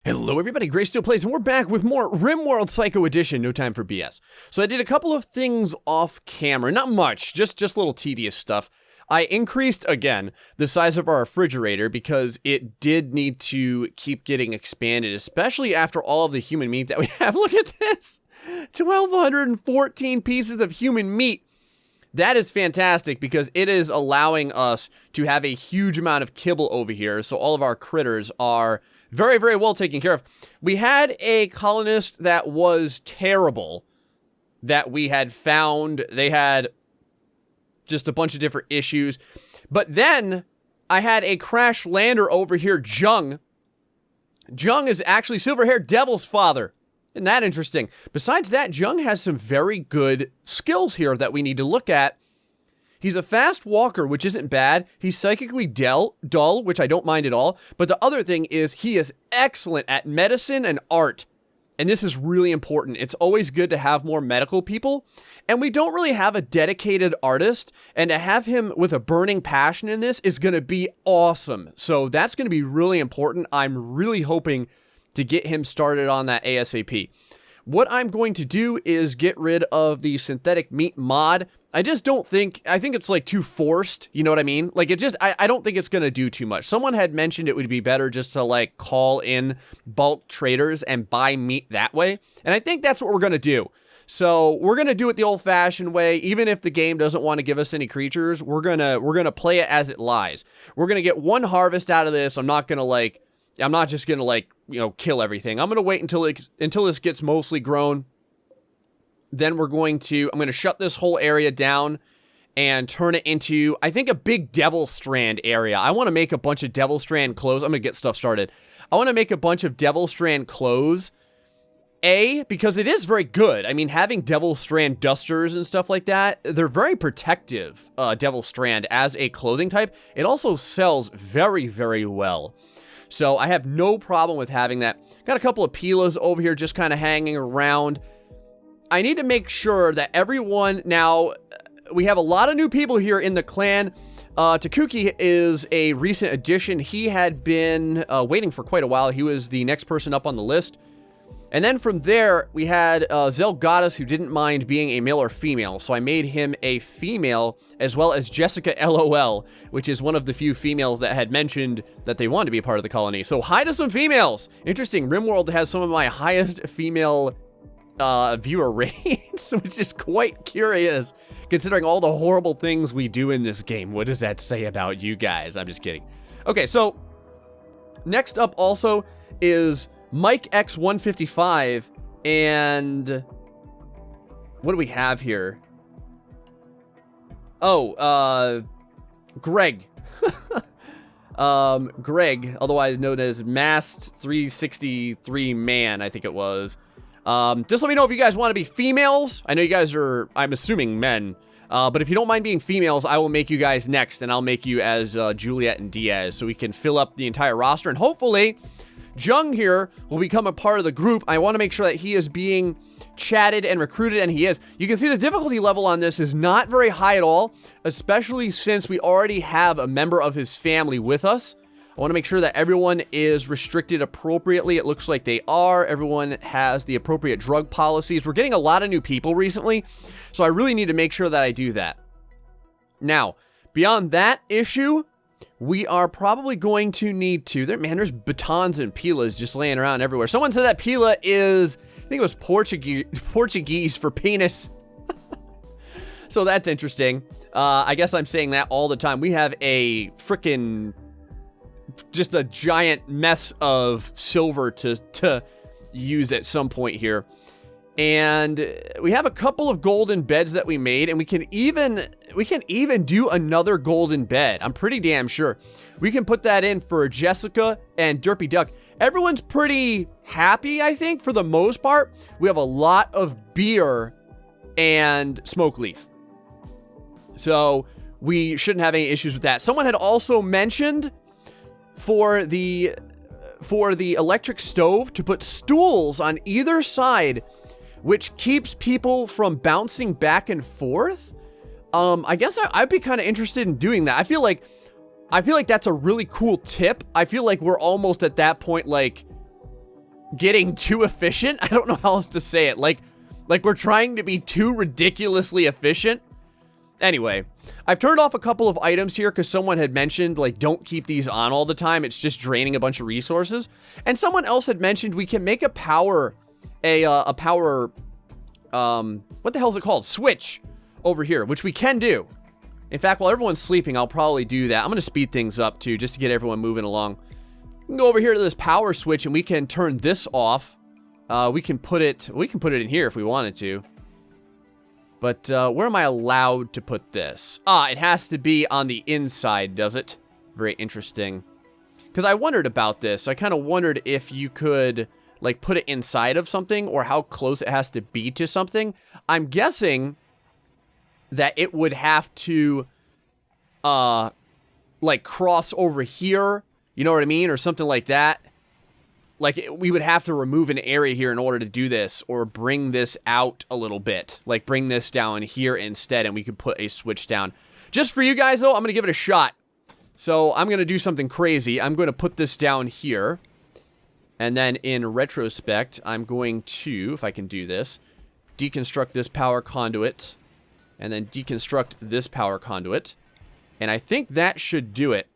Hello everybody, GrayStillPlays, and we're back with more Rimworld Psycho Edition, no time for BS. So I did a couple of things off camera, not much, just little tedious stuff. I increased, again, the size of our refrigerator because it did need to keep getting expanded, especially after all of the human meat that we have. Look at this! 1,214 pieces of human meat. That is fantastic because it is allowing us to have a huge amount of kibble over here, so all of our critters are very, very well taken care of. We had a colonist that was terrible that we had found. They had just a bunch of different issues. But then I had a crash lander over here, Jung. Jung is actually Silver-Haired Devil's father. Isn't that interesting? Besides that, Jung has some very good skills here that we need to look at. He's a fast walker, which isn't bad. He's psychically dull, which I don't mind at all. But the other thing is he is excellent at medicine and art. And this is really important. It's always good to have more medical people. And we don't really have a dedicated artist. And to have him with a burning passion in this is going to be awesome. So that's going to be really important. I'm really hoping to get him started on that ASAP. What I'm going to do is get rid of the synthetic meat mod. I just don't think, I think it's like too forced, you know what I mean? Like it just, I don't think it's going to do too much. Someone had mentioned it would be better just to like call in bulk traders and buy meat that way. And I think that's what we're going to do. So we're going to do it the old fashioned way. Even if the game doesn't want to give us any creatures, we're going to play it as it lies. We're going to get one harvest out of this. I'm not just going to like, you know, kill everything. I'm going to wait until this gets mostly grown. Then I'm going to shut this whole area down and turn it into, I think, a big devilstrand area. I want to make a bunch of devilstrand clothes. I'm going to get stuff started. I want to make a bunch of devilstrand clothes. Because it is very good. I mean, having devilstrand dusters and stuff like that, they're very protective, devilstrand as a clothing type. It also sells very, very well. So I have no problem with having that. Got a couple of Pilas over here just kind of hanging around. I need to make sure that everyone, now, we have a lot of new people here in the clan. Takuki is a recent addition. He had been waiting for quite a while. He was the next person up on the list. And then from there, we had Zell Goddess, who didn't mind being a male or female. So I made him a female, as well as Jessica LOL, which is one of the few females that had mentioned that they wanted to be a part of the colony. So hi to some females. Interesting. Rimworld has some of my highest female viewer rates, which is quite curious, considering all the horrible things we do in this game. What does that say about you guys? I'm just kidding. Okay, so next up also is Mike X155, and what do we have here? Oh, Greg. Greg, otherwise known as Mast 363 Man, I think it was. Just let me know if you guys want to be females. I know you guys are, I'm assuming, men. But if you don't mind being females, I will make you guys next, and I'll make you as Juliet and Diaz, so we can fill up the entire roster, and hopefully Jung here will become a part of the group. I want to make sure that he is being chatted and recruited, and he is. You can see the difficulty level on this is not very high at all, especially since we already have a member of his family with us. I want to make sure that everyone is restricted appropriately. It looks like they are. Everyone has the appropriate drug policies. We're getting a lot of new people recently, so I really need to make sure that I do that. Now, beyond that issue, we are probably going to need to... there's batons and pilas just laying around everywhere. Someone said that pila is... I think it was Portuguese for penis. So that's interesting. I guess I'm saying that all the time. We have a frickin' just a giant mess of silver to use at some point here. And we have a couple of golden beds that we made, and we can even do another golden bed. I'm pretty damn sure. We can put that in for Jessica and Derpy Duck. Everyone's pretty happy, I think, for the most part. We have a lot of beer and smoke leaf. So we shouldn't have any issues with that. Someone had also mentioned for the electric stove to put stools on either side, which keeps people from bouncing back and forth. I guess I'd be kind of interested in doing that. I feel like that's a really cool tip. I feel like we're almost at that point, like, getting too efficient. I don't know how else to say it. Like we're trying to be too ridiculously efficient. Anyway, I've turned off a couple of items here because someone had mentioned, like, don't keep these on all the time. It's just draining a bunch of resources. And someone else had mentioned we can make a power, what the hell is it called? Switch over here, which we can do. In fact, while everyone's sleeping, I'll probably do that. I'm going to speed things up, too, just to get everyone moving along. We can go over here to this power switch, and we can turn this off. We can put it in here if we wanted to. But where am I allowed to put this? Ah, it has to be on the inside, does it? Very interesting. Because I wondered about this. I kind of wondered if you could, like, put it inside of something or how close it has to be to something. I'm guessing that it would have to, like, cross over here. You know what I mean? Or something like that. Like, we would have to remove an area here in order to do this, or bring this out a little bit. Like, bring this down here instead, and we could put a switch down. Just for you guys, though, I'm going to give it a shot. So, I'm going to do something crazy. I'm going to put this down here. And then, in retrospect, I'm going to, if I can do this, deconstruct this power conduit. And then deconstruct this power conduit. And I think that should do it.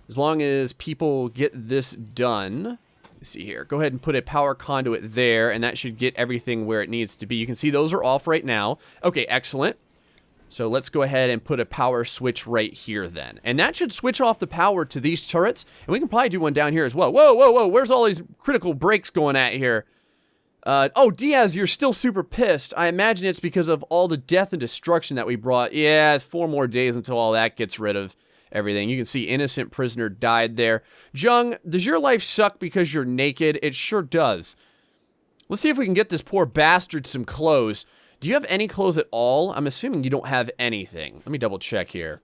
As long as people get this done. Let's see here. Go ahead and put a power conduit there, and that should get everything where it needs to be. You can see those are off right now. Okay, excellent. So let's go ahead and put a power switch right here then. And that should switch off the power to these turrets. And we can probably do one down here as well. Whoa, whoa, whoa. Where's all these critical breaks going at here? Oh, Diaz, you're still super pissed. I imagine it's because of all the death and destruction that we brought. Yeah, 4 more days until all that gets rid of everything. You can see innocent prisoner died there. Jung, does your life suck because you're naked? It sure does. Let's see if we can get this poor bastard some clothes. Do you have any clothes at all? I'm assuming you don't have anything. Let me double check here.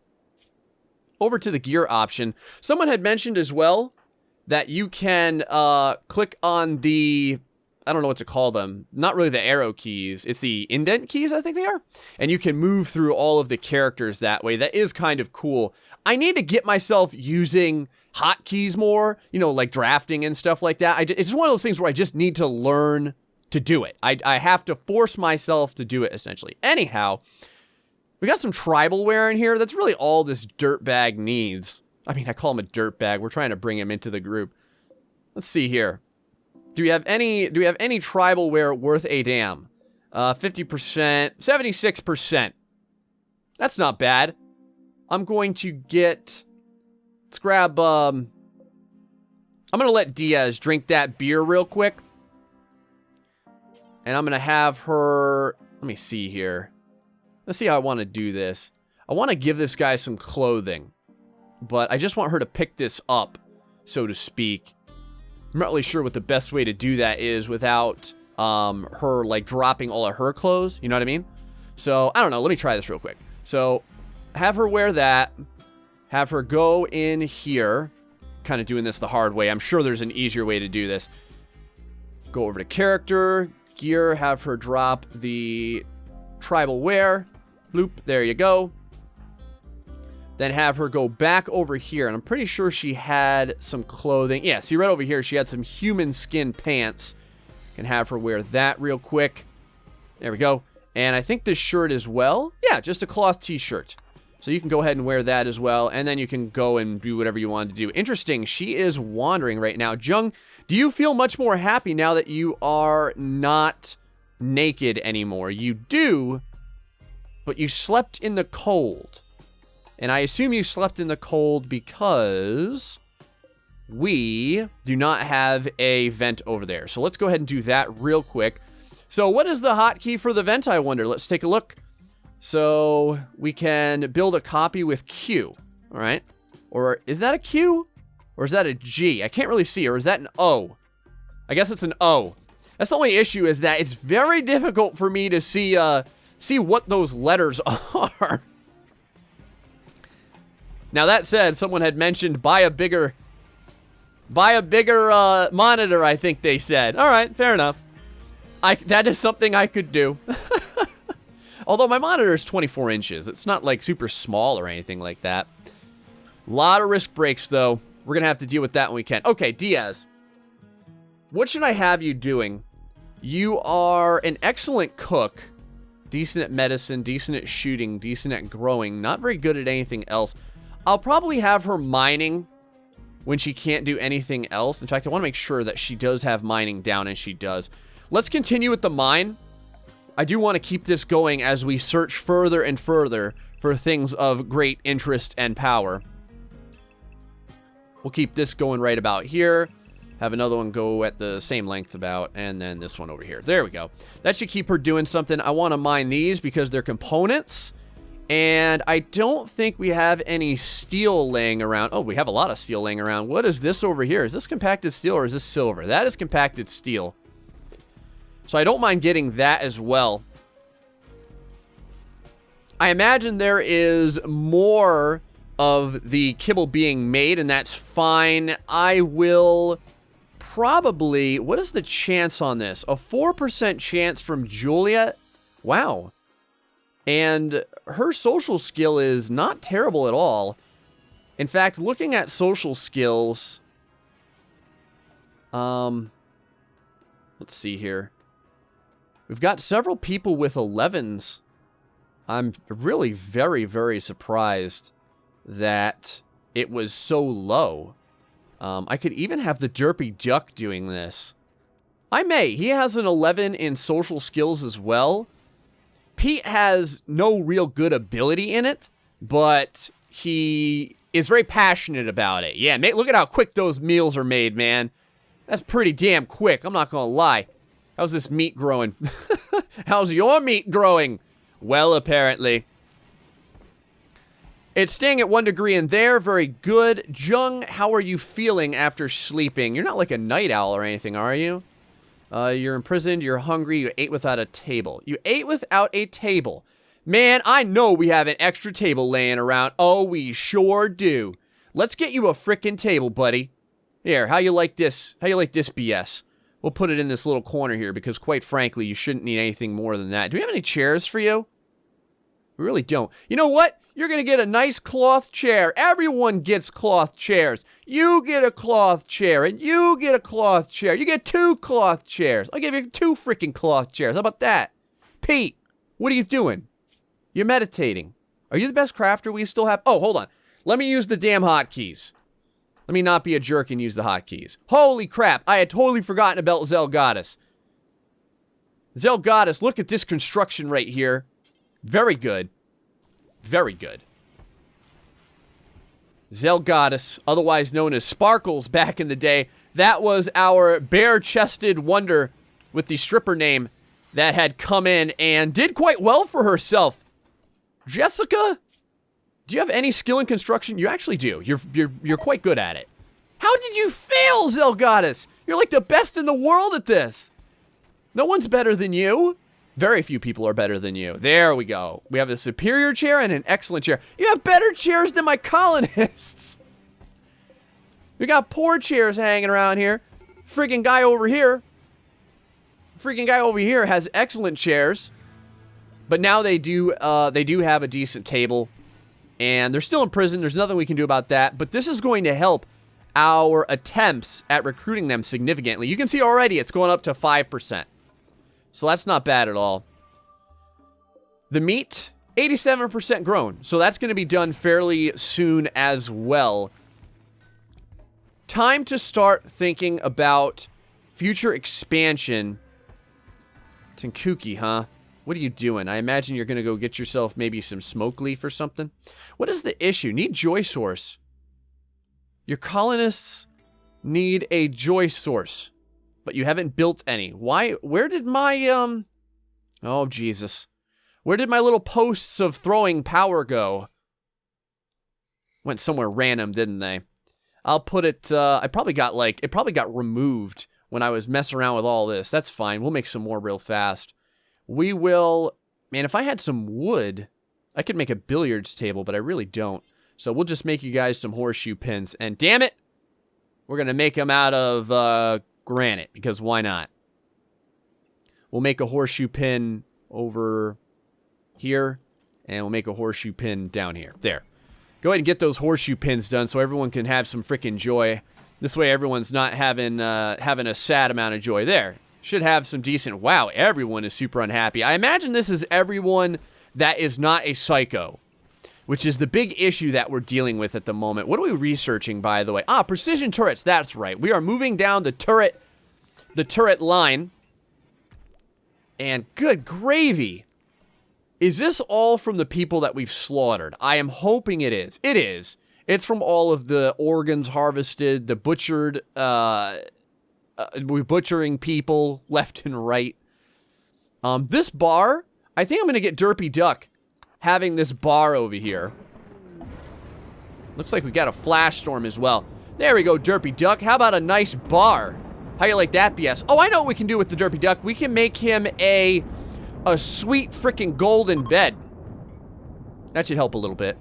Over to the gear option. Someone had mentioned as well that you can click on the, I don't know what to call them. Not really the arrow keys. It's the indent keys, I think they are. And you can move through all of the characters that way. That is kind of cool. I need to get myself using hotkeys more, you know, like drafting and stuff like that. It's just one of those things where I just need to learn to do it. I have to force myself to do it, essentially. Anyhow, we got some tribal wear in here. That's really all this dirtbag needs. I mean, I call him a dirtbag. We're trying to bring him into the group. Let's see here. Do we have any tribal wear worth a damn? 50%, 76%. That's not bad. I'm going to get, let's grab, I'm going to let Diaz drink that beer real quick. And I'm going to have her, let me see here. Let's see how I want to do this. I want to give this guy some clothing. But I just want her to pick this up, so to speak. I'm not really sure what the best way to do that is without her, like, dropping all of her clothes. You know what I mean? So, I don't know. Let me try this real quick. So, have her wear that. Have her go in here. Kind of doing this the hard way. I'm sure there's an easier way to do this. Go over to character, gear, have her drop the tribal wear. Bloop, there you go. Then have her go back over here. And I'm pretty sure she had some clothing. Yeah, see right over here, she had some human skin pants. Can have her wear that real quick. There we go. And I think this shirt as well. Yeah, just a cloth t-shirt. So you can go ahead and wear that as well. And then you can go and do whatever you want to do. Interesting, she is wandering right now. Jung, do you feel much more happy now that you are not naked anymore? You do, but you slept in the cold. And I assume you slept in the cold because we do not have a vent over there. So let's go ahead and do that real quick. So what is the hotkey for the vent, I wonder? Let's take a look. So we can build a copy with Q. All right. Or is that a Q? Or is that a G? I can't really see. Or is that an O? I guess it's an O. That's the only issue, is that it's very difficult for me to see what those letters are. Now, that said, someone had mentioned buy a bigger monitor, I think they said. All right, fair enough. That is something I could do. Although my monitor is 24 inches. It's not, like, super small or anything like that. A lot of risk breaks, though. We're going to have to deal with that when we can. Okay, Diaz. what should I have you doing? You are an excellent cook. Decent at medicine, decent at shooting, decent at growing. Not very good at anything else. I'll probably have her mining when she can't do anything else. In fact, I want to make sure that she does have mining down, and she does. Let's continue with the mine. I do want to keep this going as we search further and further for things of great interest and power. We'll keep this going right about here. Have another one go at the same length about, and then this one over here. There we go. That should keep her doing something. I want to mine these because they're components. And I don't think we have any steel laying around. Oh, we have a lot of steel laying around. What is this over here? Is this compacted steel or is this silver? That is compacted steel. So I don't mind getting that as well. I imagine there is more of the kibble being made, and that's fine. I will probably... What is the chance on this? A 4% chance from Juliet? Wow. And her social skill is not terrible at all. In fact, looking at social skills... let's see here. We've got several people with 11s. I'm really very, very surprised that it was so low. I could even have the Derpy Duck doing this. I may. He has an 11 in social skills as well. Pete has no real good ability in it, but he is very passionate about it. Yeah, look at how quick those meals are made, man. That's pretty damn quick, I'm not gonna lie. How's this meat growing? How's your meat growing? Well, apparently. It's staying at 1 degree in there. Very good. Jung, how are you feeling after sleeping? You're not like a night owl or anything, are you? You're imprisoned. You're hungry. You ate without a table. You ate without a table. Man, I know we have an extra table laying around. Oh, we sure do. Let's get you a frickin' table, buddy. Here, how you like this? How you like this BS? We'll put it in this little corner here because, quite frankly, you shouldn't need anything more than that. Do we have any chairs for you? We really don't. You know what? You're going to get a nice cloth chair. Everyone gets cloth chairs. You get a cloth chair, and you get a cloth chair. You get 2 cloth chairs. I'll give you 2 freaking cloth chairs. How about that? Pete, what are you doing? You're meditating. Are you the best crafter we still have? Oh, hold on. Let me use the damn hotkeys. Let me not be a jerk and use the hotkeys. Holy crap, I had totally forgotten about Zelgoddess. Zelgoddess, look at this construction right here. Very good. Very good. Zelgoddess, otherwise known as Sparkles back in the day. That was our bare-chested wonder with the stripper name that had come in and did quite well for herself. Jessica? Do you have any skill in construction? You actually do. You're quite good at it. How did you fail, Zelgoddess? You're like the best in the world at this. No one's better than you. Very few people are better than you. There we go. We have a superior chair and an excellent chair. You have better chairs than my colonists. We got poor chairs hanging around here. Freaking guy over here. Freaking guy over here has excellent chairs. But now they do have a decent table. And they're still in prison. There's nothing we can do about that. But this is going to help our attempts at recruiting them significantly. You can see already it's going up to 5%. So that's not bad at all. The meat, 87% grown. So that's going to be done fairly soon as well. Time to start thinking about future expansion. Tenkuki, huh? What are you doing? I imagine you're going to go get yourself maybe some smoke leaf or something. What is the issue? Need joy source. Your colonists need a joy source. But you haven't built any. Why? Where did my, oh, Jesus. Where did my little posts of throwing power go? Went somewhere random, didn't they? I'll put it, I probably got, like, it probably got removed when I was messing around with all this. That's fine. We'll make some more real fast. We will, man, if I had some wood, I could make a billiards table, but I really don't. So we'll just make you guys some horseshoe pins. And damn it, we're going to make them out of, granite, because why not? We'll make a horseshoe pin over here, and we'll make a horseshoe pin down here. There. Go ahead and get those horseshoe pins done so everyone can have some freaking joy. This way everyone's not having a sad amount of joy there. Should have some decent... Wow, everyone is super unhappy. I imagine this is everyone that is not a psycho, which is the big issue that we're dealing with at the moment. What are we researching, by the way? Ah, precision turrets. That's right. We are moving down the turret line. And good gravy. Is this all from the people that we've slaughtered? I am hoping it is. It is. It's from all of the organs harvested, the butchered, we're butchering people left and right. This bar, I think I'm going to get Derpy Duck having this bar over here. Looks like we got a flash storm as well. There we go, Derpy Duck. How about a nice bar? How you like that, BS? Oh, I know what we can do with the Derpy Duck. We can make him a sweet freaking golden bed. That should help a little bit.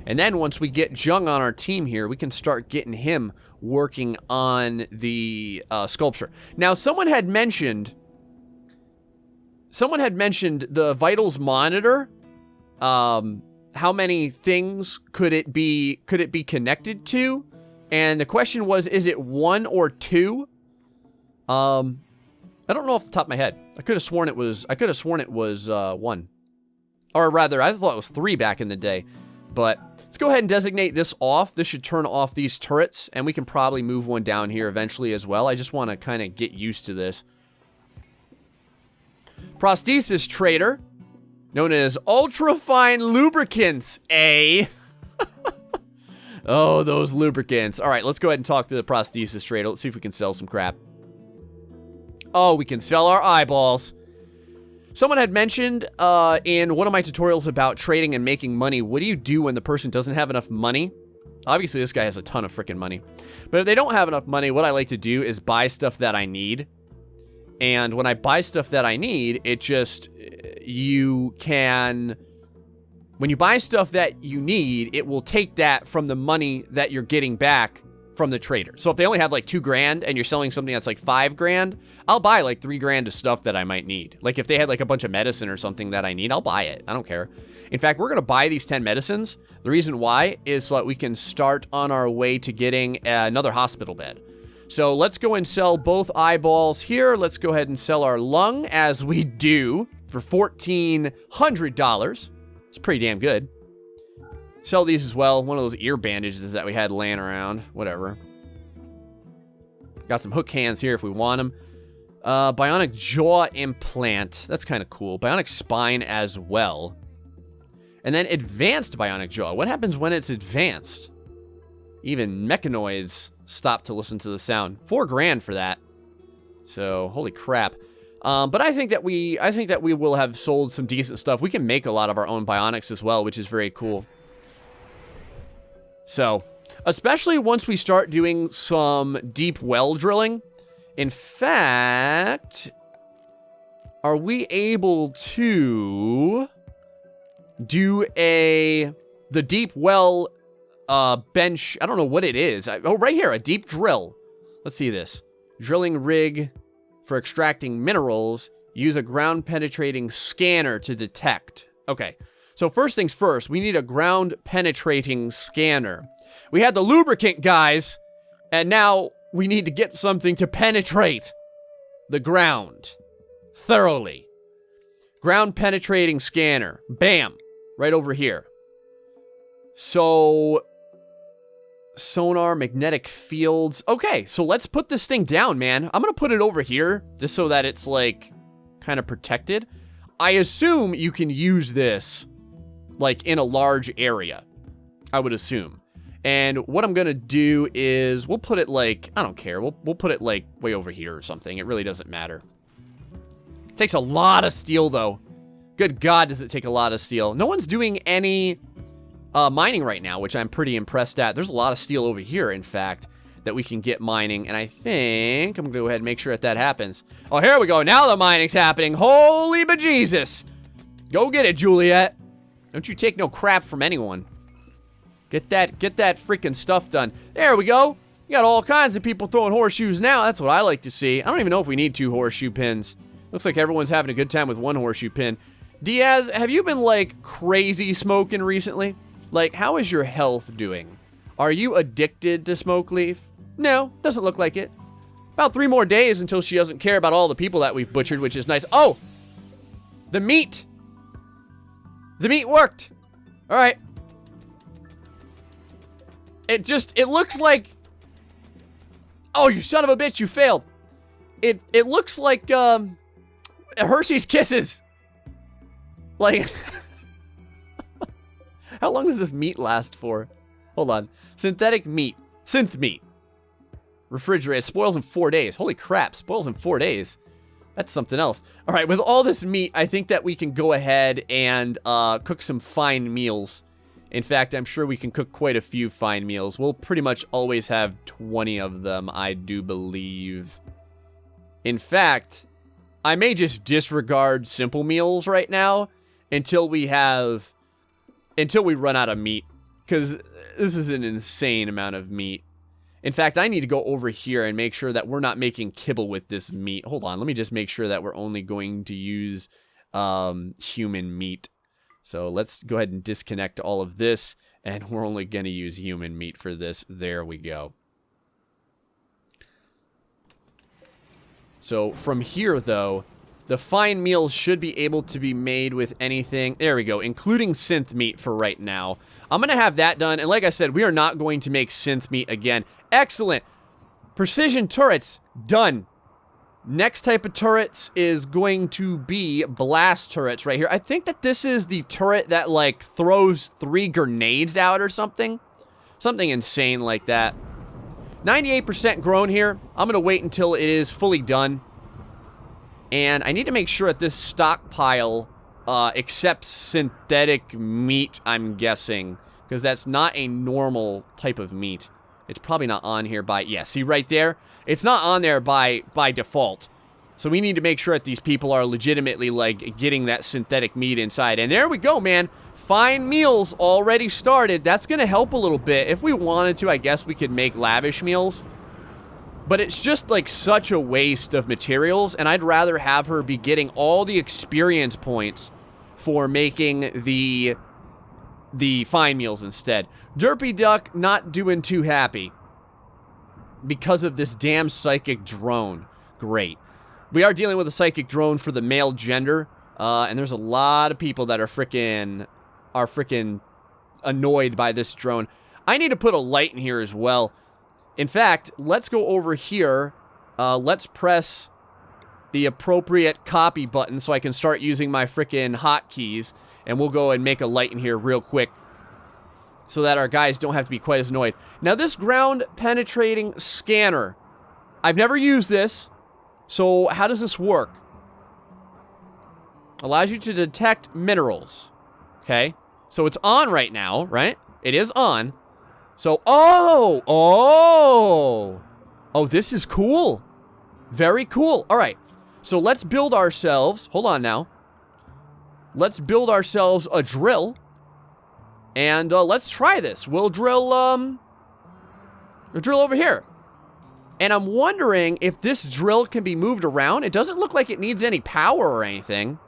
And then once we get Jung on our team here, we can start getting him working on the sculpture. Now, someone had mentioned the vitals monitor. How many things could it be connected to? And the question was, is it 1 or 2? I don't know off the top of my head. I could have sworn it was 1. Or rather, I thought it was 3 back in the day. But let's go ahead and designate this off. This should turn off these turrets, and we can probably move one down here eventually as well. I just want to kind of get used to this. Prosthesis trader, known as ultra-fine lubricants, eh? Oh, those lubricants. All right, let's go ahead and talk to the prosthesis trader. Let's see if we can sell some crap. Oh, we can sell our eyeballs. Someone had mentioned in one of my tutorials about trading and making money, what do you do when the person doesn't have enough money? Obviously, this guy has a ton of freaking money. But if they don't have enough money, what I like to do is buy stuff that I need. And when I buy stuff that I need, it just, when you buy stuff that you need, it will take that from the money that you're getting back from the trader. So if they only have like 2 grand and you're selling something that's like 5 grand, I'll buy like 3 grand of stuff that I might need. Like if they had like a bunch of medicine or something that I need, I'll buy it. I don't care. In fact, we're going to buy these 10 medicines. The reason why is so that we can start on our way to getting another hospital bed. So let's go and sell both eyeballs here. Let's go ahead and sell our lung as we do for $1,400. It's pretty damn good. Sell these as well. One of those ear bandages that we had laying around. Whatever. Got some hook hands here if we want them. Bionic Jaw Implant. That's kind of cool. Bionic Spine as well. And then Advanced Bionic Jaw. What happens when it's advanced? Even mechanoids stop to listen to the sound. 4 grand for that. So, holy crap. But I think that we will have sold some decent stuff. We can make a lot of our own bionics as well, which is very cool. So, especially once we start doing some deep well drilling. In fact, are we able to do the deep well bench? I don't know what it is. Oh, right here, a deep drill. Let's see this. Drilling rig for extracting minerals. Use a ground penetrating scanner to detect. Okay. So first things first, we need a ground penetrating scanner. We had the lubricant, guys, and now we need to get something to penetrate the ground thoroughly. Ground penetrating scanner. Bam. Right over here. So, sonar, magnetic fields. Okay, so let's put this thing down, man. I'm going to put it over here just so that it's, like, kind of protected. I assume you can use this like in a large area, I would assume. And what I'm gonna do is we'll put it like, I don't care, we'll put it like way over here or something. It really doesn't matter. It takes a lot of steel though. Good God, does it take a lot of steel. No one's doing any mining right now, which I'm pretty impressed at. There's a lot of steel over here, in fact, that we can get mining, and I think I'm gonna go ahead and make sure that happens. Oh, here we go. Now the mining's happening. Holy bejesus. Go get it, Juliet. Don't you take no crap from anyone. Get that freaking stuff done. There we go. You got all kinds of people throwing horseshoes now. That's what I like to see. I don't even know if we need 2 horseshoe pins. Looks like everyone's having a good time with 1 horseshoe pin. Diaz, have you been, like, crazy smoking recently? Like, how is your health doing? Are you addicted to smoke leaf? No, doesn't look like it. About 3 more days until she doesn't care about all the people that we've butchered, which is nice. Oh! The meat! The meat worked! Alright. It looks like... Oh, you son of a bitch, you failed. It looks like, Hershey's Kisses. Like... How long does this meat last for? Hold on. Synthetic meat. Synth meat. Refrigerated. Spoils in 4 days. Holy crap. Spoils in 4 days. That's something else. All right. With all this meat, I think that we can go ahead and cook some fine meals. In fact, I'm sure we can cook quite a few fine meals. We'll pretty much always have 20 of them, I do believe. In fact, I may just disregard simple meals right now until we run out of meat. Because this is an insane amount of meat. In fact, I need to go over here and make sure that we're not making kibble with this meat. Hold on, let me just make sure that we're only going to use human meat. So let's go ahead and disconnect all of this, and we're only going to use human meat for this. There we go. So from here, though, the fine meals should be able to be made with anything. There we go, including synth meat for right now. I'm going to have that done, and like I said, we are not going to make synth meat again. Excellent. Precision turrets, done. Next type of turrets is going to be blast turrets right here. I think that this is the turret that, like, throws 3 grenades out or something. Something insane like that. 98% grown here. I'm going to wait until it is fully done. And I need to make sure that this stockpile accepts synthetic meat, I'm guessing. Because that's not a normal type of meat. It's probably not on here by... Yeah, see right there? It's not on there by default. So we need to make sure that these people are legitimately, like, getting that synthetic meat inside. And there we go, man. Fine meals already started. That's going to help a little bit. If we wanted to, I guess we could make lavish meals. But it's just, like, such a waste of materials. And I'd rather have her be getting all the experience points for making the fine meals instead. Derpy Duck not doing too happy because of this damn psychic drone. Great. We are dealing with a psychic drone for the male gender, and there's a lot of people that are freaking annoyed by this drone. I need to put a light in here as well. In fact, let's go over here. Let's press the appropriate copy button so I can start using my freaking hotkeys. And we'll go and make a light in here real quick so that our guys don't have to be quite as annoyed. Now, this ground-penetrating scanner, I've never used this, so how does this work? Allows you to detect minerals. Okay, so it's on right now, right? It is on. So, oh, this is cool. Very cool. All right, so let's build ourselves, hold on now. Let's build ourselves a drill, and let's try this. We'll drill over here. And I'm wondering if this drill can be moved around. It doesn't look like it needs any power or anything.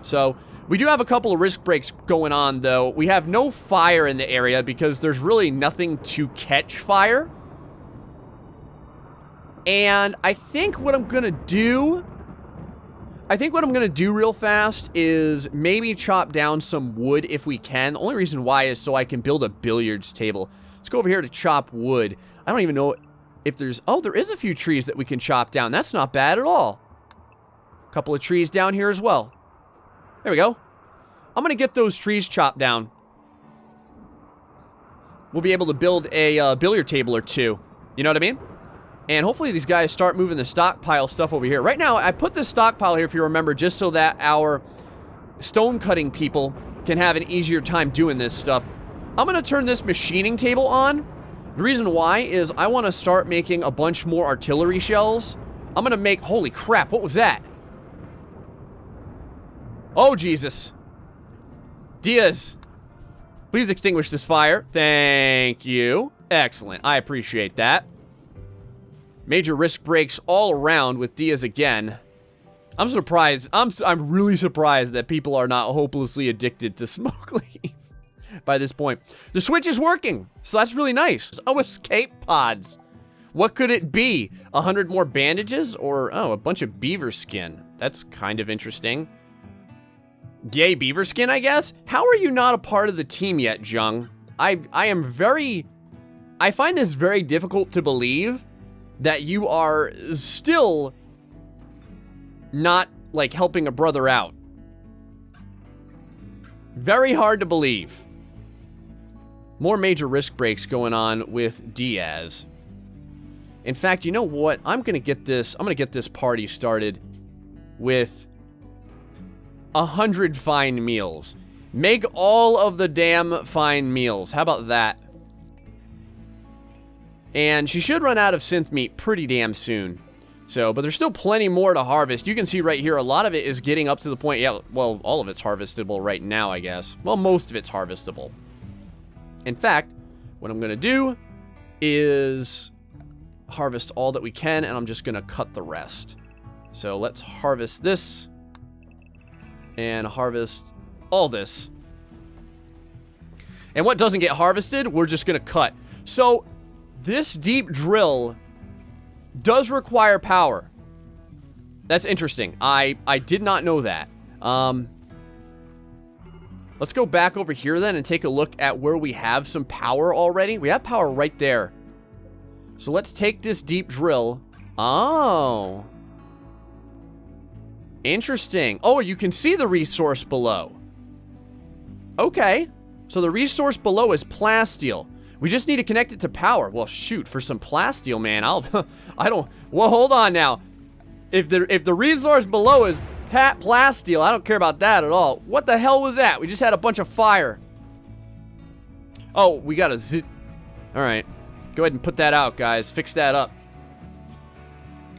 So, we do have a couple of risk breaks going on, though. We have no fire in the area because there's really nothing to catch fire. And I think what I'm going to do... real fast is maybe chop down some wood if we can. The only reason why is so I can build a billiards table. Let's go over here to chop wood. I don't even know if there's... Oh, there is a few trees that we can chop down. That's not bad at all. A couple of trees down here as well. There we go. I'm going to get those trees chopped down. We'll be able to build a billiard table or two. You know what I mean? And hopefully these guys start moving the stockpile stuff over here. Right now, I put this stockpile here, if you remember, just so that our stone cutting people can have an easier time doing this stuff. I'm going to turn this machining table on. The reason why is I want to start making a bunch more artillery shells. I'm going to make... Holy crap, what was that? Oh, Jesus. Diaz, please extinguish this fire. Thank you. Excellent. I appreciate that. Major risk breaks all around with Diaz again. I'm surprised. I'm really surprised that people are not hopelessly addicted to smoke leaf. by this point. The switch is working, so that's really nice. Oh, escape pods. What could it be? 100 more bandages? Or, oh, a bunch of beaver skin. That's kind of interesting. Yay, beaver skin, I guess? How are you not a part of the team yet, Jung? I find this very difficult to believe that you are still not, like, helping a brother out. Very hard to believe. More major risk breaks going on with Diaz. In fact, you know what? I'm gonna get this party started with 100 fine meals. Make all of the damn fine meals. How about that? And she should run out of synth meat pretty damn soon. So, but there's still plenty more to harvest. You can see right here, a lot of it is getting up to the point, yeah, well, all of it's harvestable right now, I guess. Well, most of it's harvestable. In fact, what I'm gonna do is harvest all that we can, and I'm just gonna cut the rest. So let's harvest this and harvest all this. And what doesn't get harvested, we're just gonna cut. So this deep drill does require power. That's interesting. I did not know that. Let's go back over here then and take a look at where we have some power already. We have power right there. So let's take this deep drill. Oh. Interesting. Oh, you can see the resource below. Okay. So the resource below is plasteel. We just need to connect it to power. Well, shoot, for some plasteel, man, well, hold on now. If the resource below is plasteel, I don't care about that at all. What the hell was that? We just had a bunch of fire. Oh, we got a zit. All right. Go ahead and put that out, guys. Fix that up.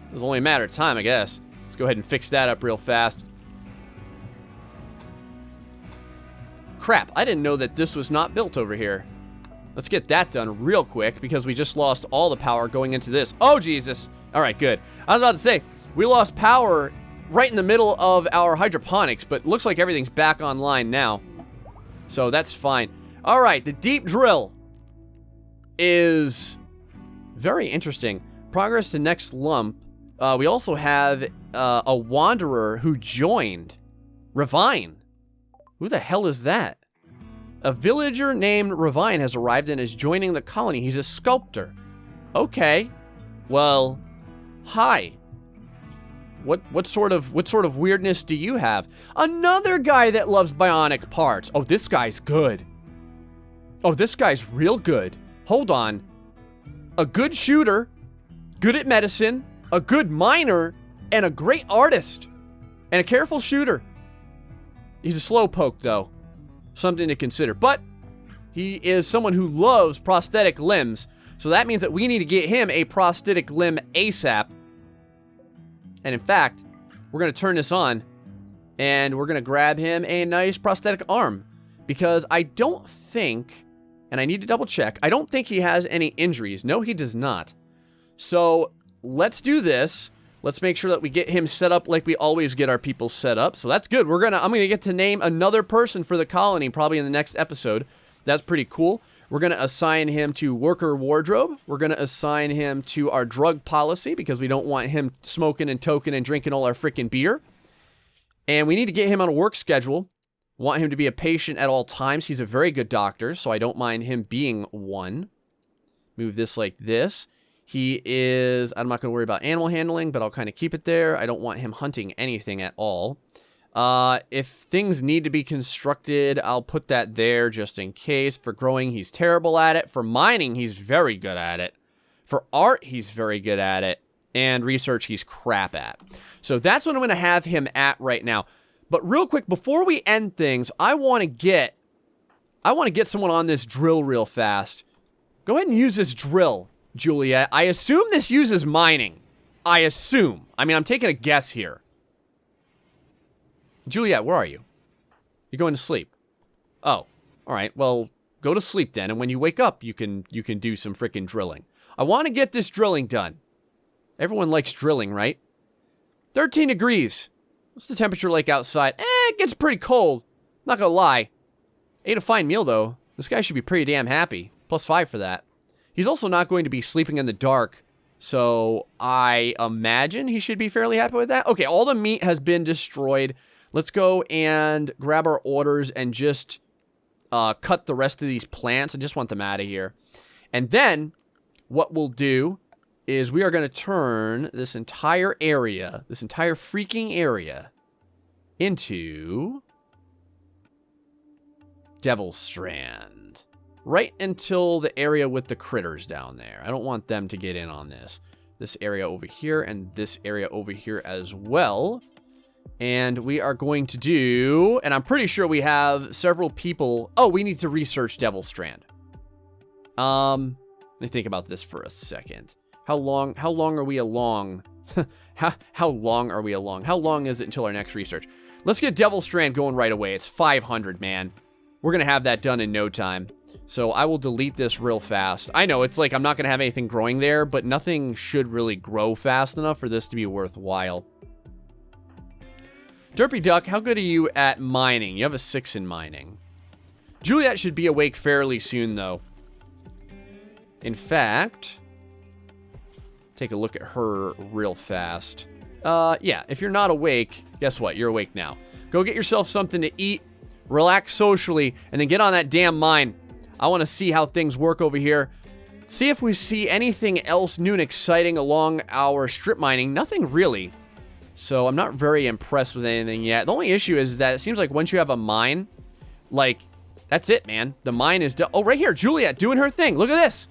It was only a matter of time, I guess. Let's go ahead and fix that up real fast. Crap, I didn't know that this was not built over here. Let's get that done real quick because we just lost all the power going into this. Oh, Jesus. All right, good. I was about to say, we lost power right in the middle of our hydroponics, but looks like everything's back online now. So that's fine. All right, the deep drill is very interesting. Progress to next lump. We also have a wanderer who joined. Ravine. Who the hell is that? A villager named Ravine has arrived and is joining the colony. He's a sculptor. Okay. Well, hi. What sort of weirdness do you have? Another guy that loves bionic parts. Oh, this guy's good. Oh, this guy's real good. Hold on. A good shooter, good at medicine, a good miner, and a great artist. And a careful shooter. He's a slowpoke, though. Something to consider. But he is someone who loves prosthetic limbs. So that means that we need to get him a prosthetic limb ASAP. And in fact, we're going to turn this on. And we're going to grab him a nice prosthetic arm. Because I don't think, and I need to double check, I don't think he has any injuries. No, he does not. So let's do this. Let's make sure that we get him set up like we always get our people set up. So that's good. I'm going to get to name another person for the colony probably in the next episode. That's pretty cool. We're going to assign him to worker wardrobe. We're going to assign him to our drug policy because we don't want him smoking and toking and drinking all our freaking beer. And we need to get him on a work schedule. Want him to be a patient at all times. He's a very good doctor, so I don't mind him being one. Move this like this. He is, I'm not going to worry about animal handling, but I'll kind of keep it there. I don't want him hunting anything at all. If things need to be constructed, I'll put that there just in case. For growing, he's terrible at it. For mining, he's very good at it. For art, he's very good at it. And research, he's crap at. So that's what I'm going to have him at right now. But real quick, before we end things, I want to get someone on this drill real fast. Go ahead and use this drill, Juliet. I assume this uses mining. I assume. I mean, I'm taking a guess here. Juliet, where are you? You're going to sleep. Oh, all right. Well, go to sleep then, and when you wake up, you can do some freaking drilling. I want to get this drilling done. Everyone likes drilling, right? 13 degrees. What's the temperature like outside? It gets pretty cold. Not gonna lie. Ate a fine meal, though. This guy should be pretty damn happy. +5 for that. He's also not going to be sleeping in the dark, so I imagine he should be fairly happy with that. Okay, all the meat has been destroyed. Let's go and grab our orders and just cut the rest of these plants. I just want them out of here. And then what we'll do is we are going to turn this entire area, this entire freaking area, into devilstrand. Right until the area with the critters down there. I don't want them to get in on this. This area over here and this area over here as well. And we are going to do, and I'm pretty sure we have several people. Oh, we need to research devilstrand. Let me think about this for a second. How long are we along? how long are we along? How long is it until our next research? Let's get devilstrand going right away. It's 500, man. We're going to have that done in no time. So I will delete this real fast. I know, it's like I'm not going to have anything growing there, but nothing should really grow fast enough for this to be worthwhile. Derpy Duck, how good are you at mining? You have a 6 in mining. Juliet should be awake fairly soon, though. In fact, take a look at her real fast. Yeah, if you're not awake, guess what? You're awake now. Go get yourself something to eat, relax socially, and then get on that damn mine. I want to see how things work over here. See if we see anything else new and exciting along our strip mining. Nothing really. So I'm not very impressed with anything yet. The only issue is that it seems like once you have a mine, like, that's it, man. The mine is done. Oh, right here, Juliet doing her thing. Look at this.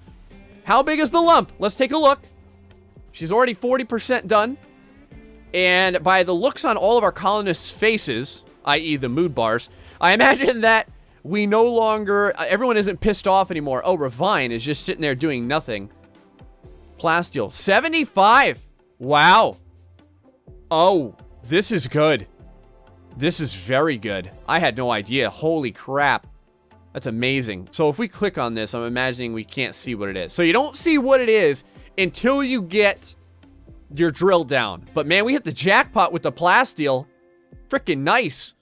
How big is the lump? Let's take a look. She's already 40% done. And by the looks on all of our colonists' faces, i.e. the mood bars, I imagine that we no longer, everyone isn't pissed off anymore. Oh, Ravine is just sitting there doing nothing. Plasteel, 75. Wow. Oh, this is good. This is very good. I had no idea. Holy crap. That's amazing. So if we click on this, I'm imagining we can't see what it is. So you don't see what it is until you get your drill down. But man, we hit the jackpot with the plasteel. Freaking nice.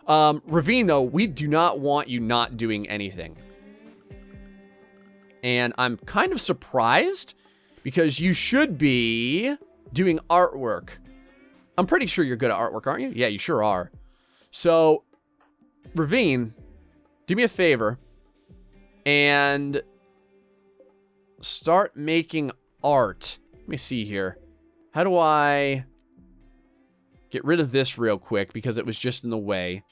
Ravine, though, we do not want you not doing anything. And I'm kind of surprised because you should be doing artwork. I'm pretty sure you're good at artwork, aren't you? Yeah, you sure are. So, Ravine, do me a favor and start making art. Let me see here. How do I get rid of this real quick because it was just in the way?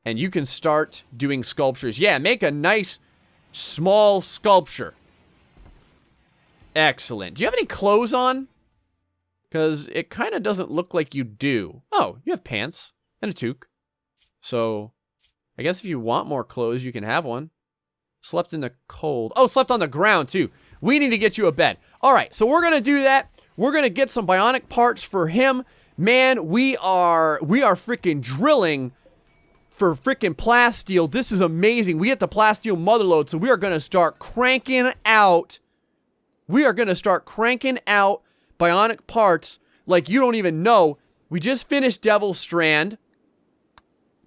And you can start doing sculptures. Yeah, make a nice, small sculpture. Excellent. Do you have any clothes on? Because it kind of doesn't look like you do. Oh, you have pants and a toque. So, I guess if you want more clothes, you can have one. Slept in the cold. Oh, slept on the ground, too. We need to get you a bed. All right, so we're going to do that. We're going to get some bionic parts for him. Man, we are freaking drilling for freaking plasteel. This is amazing. We hit the plasteel motherload, so we are going to start cranking out. We are going to start cranking out bionic parts like you don't even know. We just finished devilstrand,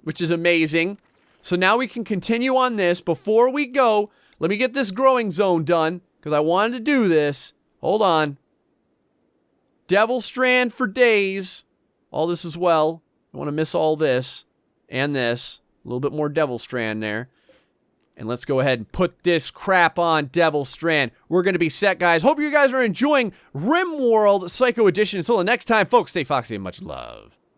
which is amazing. So now we can continue on this. Before we go, let me get this growing zone done because I wanted to do this. Hold on. Devilstrand for days. All this as well. I want to miss all this. And this. A little bit more devilstrand there. And let's go ahead and put this crap on devilstrand. We're going to be set, guys. Hope you guys are enjoying Rimworld Psycho Edition. Until the next time, folks, stay foxy and much love.